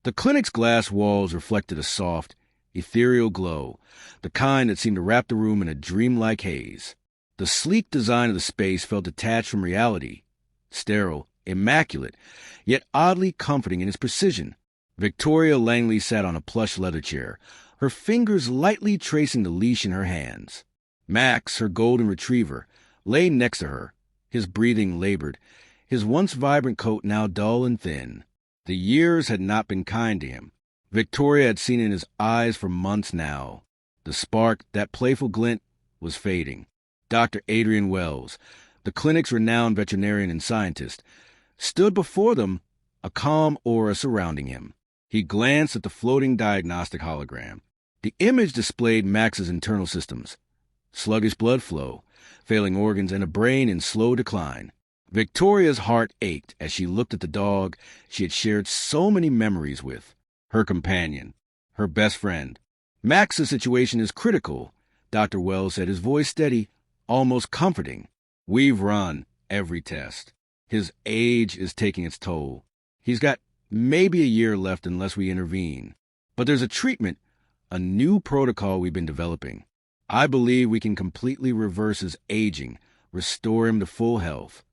The clinic's glass walls reflected a soft, ethereal glow, the kind that seemed to wrap the room in a dreamlike haze. The sleek design of the space felt detached from reality, sterile, immaculate, yet oddly comforting in its precision. Victoria Langley sat on a plush leather chair, her fingers lightly tracing the leash in her hands. Max, her golden retriever, lay next to her, his breathing labored, his once vibrant coat now dull and thin. The years had not been kind to him. Victoria had seen in his eyes for months now. The spark, that playful glint, was fading. Dr. Adrian Wells, the clinic's renowned veterinarian and scientist, stood before them, a calm aura surrounding him. He glanced at the floating diagnostic hologram. The image displayed Max's internal systems, sluggish blood flow, failing organs, and a brain in slow decline. Victoria's heart ached as she looked at the dog she had shared so many memories with, her companion, her best friend. Max's situation is critical, Dr. Wells said, his voice steady, almost comforting. We've run every test. His age is taking its toll. He's got maybe a year left unless we intervene. But there's a treatment, a new protocol we've been developing. I believe we can completely reverse his aging, restore him to full health.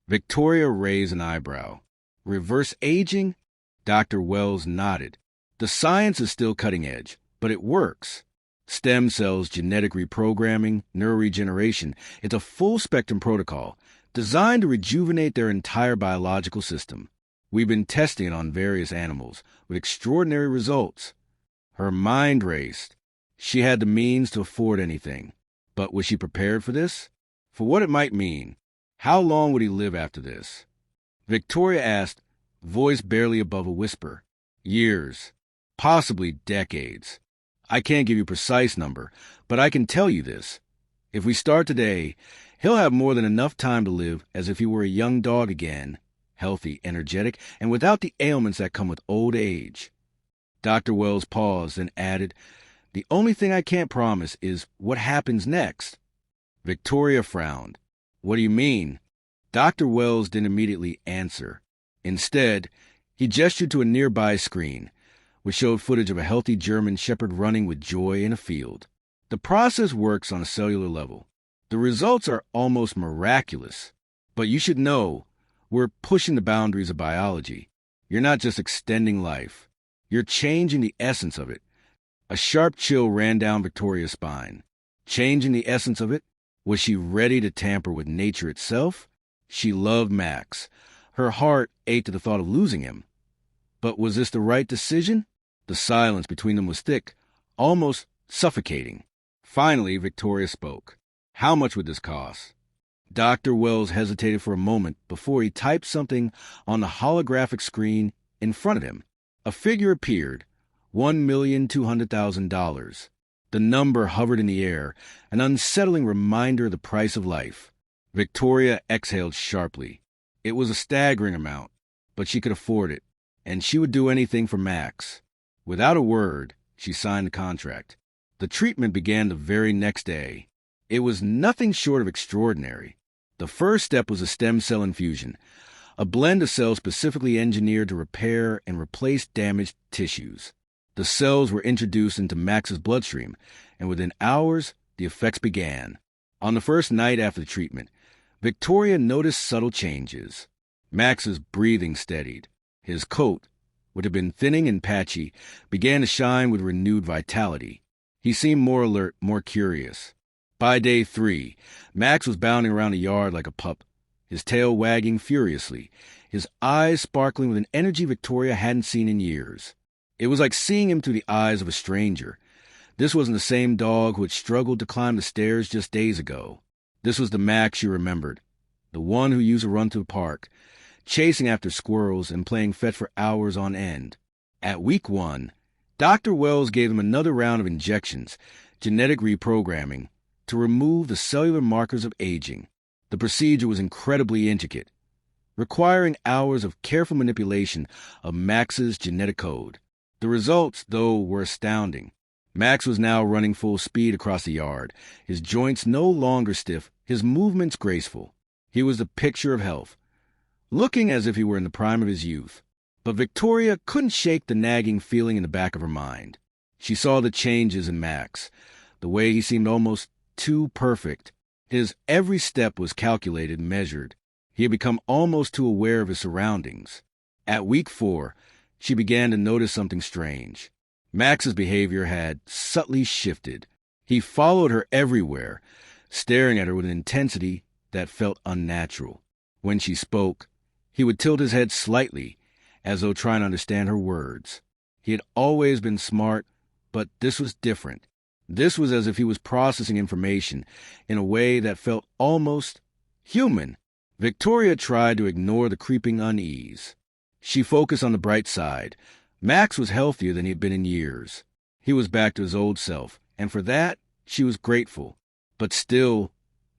Victoria raised an eyebrow. Reverse aging? Dr. Wells nodded. The science is still cutting edge, but it works. Stem cells, genetic reprogramming, neuroregeneration. It's a full-spectrum protocol designed to rejuvenate their entire biological system. We've been testing it on various animals with extraordinary results. Her mind raced. She had the means to afford anything. But was she prepared for this? For what it might mean? How long would he live after this? Victoria asked, voice barely above a whisper. Years. Possibly decades. I can't give you a precise number, but I can tell you this. If we start today, he'll have more than enough time to live as if he were a young dog again, healthy, energetic, and without the ailments that come with old age. Dr. Wells paused and added, the only thing I can't promise is what happens next. Victoria frowned. What do you mean? Dr. Wells didn't immediately answer. Instead, he gestured to a nearby screen, which showed footage of a healthy German shepherd running with joy in a field. The process works on a cellular level. The results are almost miraculous. But you should know, we're pushing the boundaries of biology. You're not just extending life. You're changing the essence of it. A sharp chill ran down Victoria's spine. Changing the essence of it? Was she ready to tamper with nature itself? She loved Max. Her heart ached at the thought of losing him. But was this the right decision? The silence between them was thick, almost suffocating. Finally, Victoria spoke. How much would this cost? Dr. Wells hesitated for a moment before he typed something on the holographic screen in front of him. A figure appeared, $1,200,000. The number hovered in the air, an unsettling reminder of the price of life. Victoria exhaled sharply. It was a staggering amount, but she could afford it, and she would do anything for Max. Without a word, she signed the contract. The treatment began the very next day. It was nothing short of extraordinary. The first step was a stem cell infusion, a blend of cells specifically engineered to repair and replace damaged tissues. The cells were introduced into Max's bloodstream, and within hours, the effects began. On the first night after the treatment, Victoria noticed subtle changes. Max's breathing steadied. His coat, which had been thinning and patchy, began to shine with renewed vitality. He seemed more alert, more curious. By day 3, Max was bounding around the yard like a pup, his tail wagging furiously, his eyes sparkling with an energy Victoria hadn't seen in years. It was like seeing him through the eyes of a stranger. This wasn't the same dog who had struggled to climb the stairs just days ago. This was the Max she remembered, the one who used to run through the park, chasing after squirrels and playing fetch for hours on end. At week 1, Dr. Wells gave him another round of injections, genetic reprogramming, to remove the cellular markers of aging. The procedure was incredibly intricate, requiring hours of careful manipulation of Max's genetic code. The results, though, were astounding. Max was now running full speed across the yard, his joints no longer stiff, his movements graceful. He was the picture of health, looking as if he were in the prime of his youth. But Victoria couldn't shake the nagging feeling in the back of her mind. She saw the changes in Max, the way he seemed almost too perfect. His every step was calculated and measured. He had become almost too aware of his surroundings. At week 4, she began to notice something strange. Max's behavior had subtly shifted. He followed her everywhere, staring at her with an intensity that felt unnatural. When she spoke, he would tilt his head slightly, as though trying to understand her words. He had always been smart, but this was different. This was as if he was processing information in a way that felt almost human. Victoria tried to ignore the creeping unease. She focused on the bright side. Max was healthier than he had been in years. He was back to his old self, and for that, she was grateful. But still,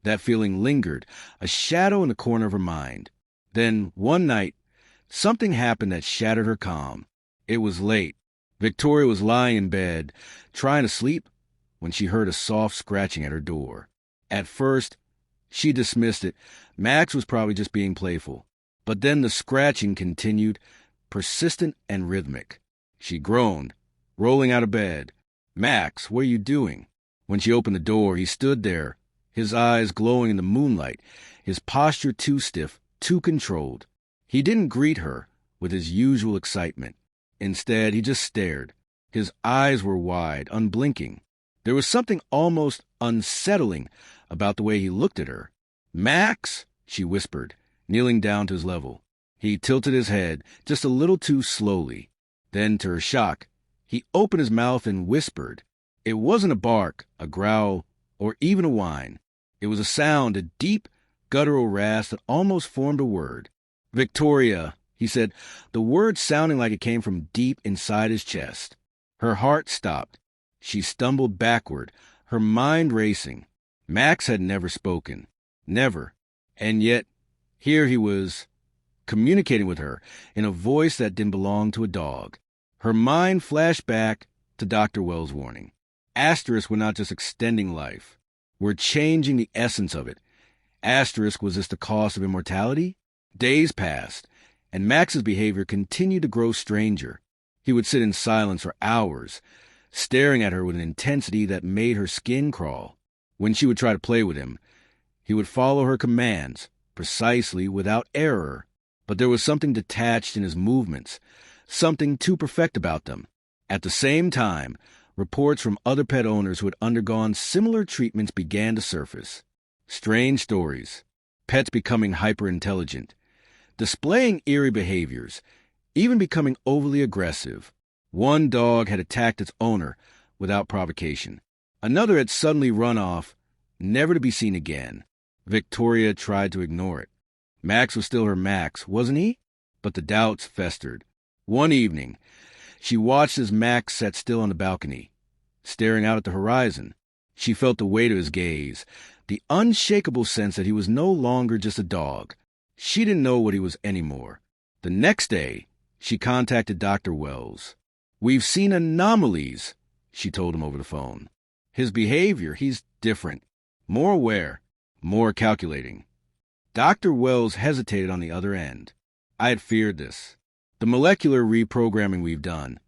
that feeling lingered, a shadow in the corner of her mind. Then, one night, something happened that shattered her calm. It was late. Victoria was lying in bed, trying to sleep, when she heard a soft scratching at her door. At first, she dismissed it. Max was probably just being playful. But then the scratching continued, persistent and rhythmic. She groaned, rolling out of bed. "Max, what are you doing?" When she opened the door, he stood there, his eyes glowing in the moonlight, his posture too stiff, too controlled. He didn't greet her with his usual excitement. Instead, he just stared. His eyes were wide, unblinking. There was something almost unsettling about the way he looked at her. "Max," she whispered, kneeling down to his level. He tilted his head just a little too slowly. Then, to her shock, he opened his mouth and whispered. It wasn't a bark, a growl, or even a whine. It was a sound, a deep, guttural rasp that almost formed a word. "Victoria," he said, the word sounding like it came from deep inside his chest. Her heart stopped. She stumbled backward, her mind racing. Max had never spoken. Never. And yet, here he was, communicating with her in a voice that didn't belong to a dog. Her mind flashed back to Dr. Wells' warning. Asterisk were not just extending life. We're changing the essence of it. Asterisk, was this the cost of immortality? Days passed, and Max's behavior continued to grow stranger. He would sit in silence for hours, staring at her with an intensity that made her skin crawl. When she would try to play with him, he would follow her commands, precisely, without error. But there was something detached in his movements, something too perfect about them. At the same time, reports from other pet owners who had undergone similar treatments began to surface. Strange stories. Pets becoming hyper-intelligent, displaying eerie behaviors, even becoming overly aggressive. One dog had attacked its owner without provocation. Another had suddenly run off, never to be seen again. Victoria tried to ignore it. Max was still her Max, wasn't he? But the doubts festered. One evening, she watched as Max sat still on the balcony, staring out at the horizon. She felt the weight of his gaze, the unshakable sense that he was no longer just a dog. She didn't know what he was anymore. The next day, she contacted Dr. Wells. "We've seen anomalies," she told him over the phone. "His behavior, he's different, more aware, more calculating." Dr. Wells hesitated on the other end. "I had feared this. The molecular reprogramming we've done,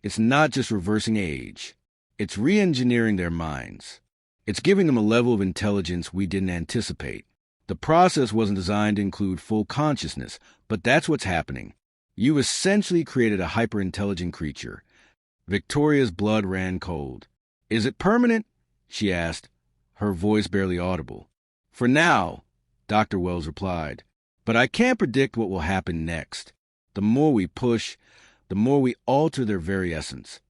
it's not just reversing age. It's re-engineering their minds. It's giving them a level of intelligence we didn't anticipate. The process wasn't designed to include full consciousness, but that's what's happening. You've essentially created a hyper-intelligent creature." Victoria's blood ran cold. "Is it permanent?" she asked, her voice barely audible. "For now," Dr. Wells replied, "but I can't predict what will happen next. The more we push, the more we alter their very essence."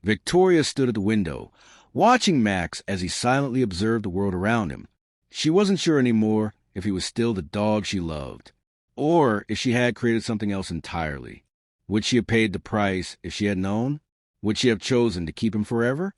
Victoria stood at the window, watching Max as he silently observed the world around him. She wasn't sure anymore if he was still the dog she loved, or if she had created something else entirely. Would she have paid the price if she had known? Would she have chosen to keep him forever?